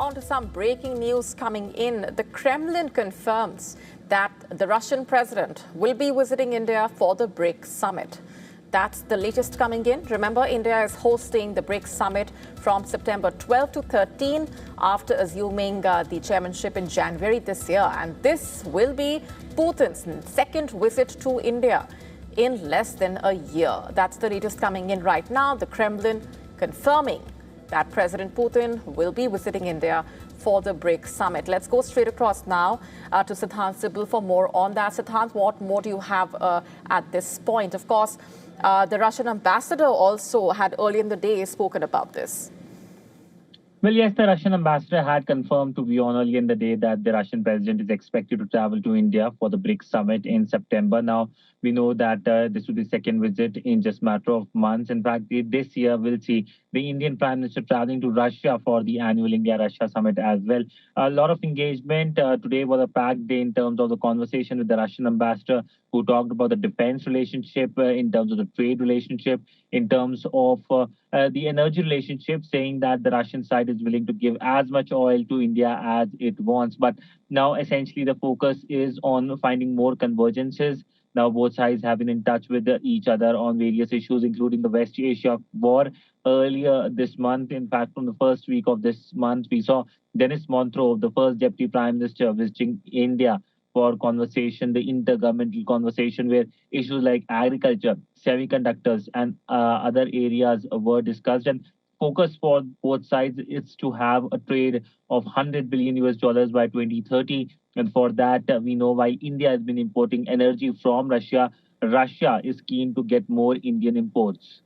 on to some breaking news coming in. The Kremlin confirms that the Russian president will be visiting India for the BRICS Summit. That's the latest coming in. Remember, India is hosting the BRICS Summit from September 12 to 13 after assuming the chairmanship in January this year. And this will be Putin's second visit to India in less than a year. That's the latest coming in right now. The Kremlin confirming that President Putin will be visiting India for the BRICS Summit. Let's go straight across now to Siddhant Sibal for more on that. Siddhant, what more do you have at this point? Of course, the Russian ambassador also had earlier in the day spoken about this. Well, yes, the Russian ambassador had confirmed to WION earlier in the day that the Russian president is expected to travel to India for the BRICS Summit in September. Now, we know that this will be the second visit in just a matter of months. In fact, this year we'll see the Indian Prime Minister traveling to Russia for the annual India-Russia Summit as well. A lot of engagement. Today was a packed day in terms of the conversation with the Russian ambassador, who talked about the defense relationship, in terms of the trade relationship, in terms of the energy relationship, saying that the Russian side is willing to give as much oil to India as it wants. But now essentially the focus is on finding more convergences. Now both sides have been in touch with each other on various issues, including the West Asia war. Earlier this month, in fact, from the first week of this month, we saw Denis Montrov, the first Deputy Prime Minister, visiting India for conversation, the intergovernmental conversation, where issues like agriculture, semiconductors, and other areas were discussed. And focus for both sides is to have a trade of $100 billion by 2030. And for that, we know why India has been importing energy from Russia. Russia is keen to get more Indian imports.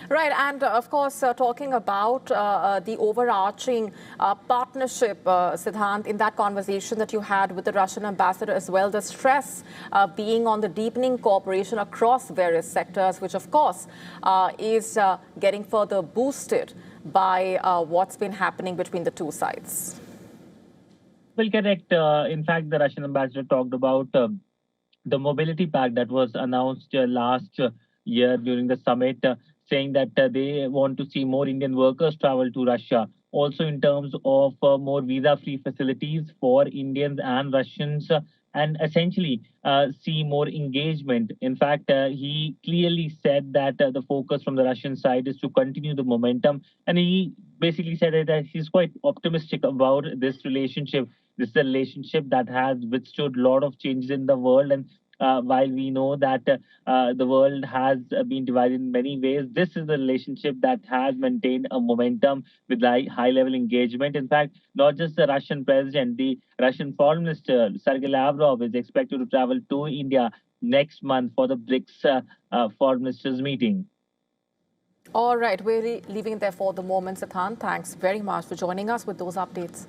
Right, and of course, talking about the overarching partnership, Siddhant, in that conversation that you had with the Russian ambassador as well, the stress being on the deepening cooperation across various sectors, which of course is getting further boosted by what's been happening between the two sides. Well, correct. In fact, the Russian ambassador talked about the mobility pact that was announced last year during the summit, saying that they want to see more Indian workers travel to Russia. Also in terms of more visa-free facilities for Indians and Russians, and essentially see more engagement. In fact, he clearly said that the focus from the Russian side is to continue the momentum. And he basically said that he's quite optimistic about this relationship. This is a relationship that has withstood a lot of changes in the world. And while we know that the world has been divided in many ways, this is a relationship that has maintained a momentum with high-level engagement. In fact, not just the Russian president, the Russian foreign minister, Sergei Lavrov, is expected to travel to India next month for the BRICS foreign ministers meeting. All right, we're leaving it there for the moment, Siddhant. Thanks very much for joining us with those updates.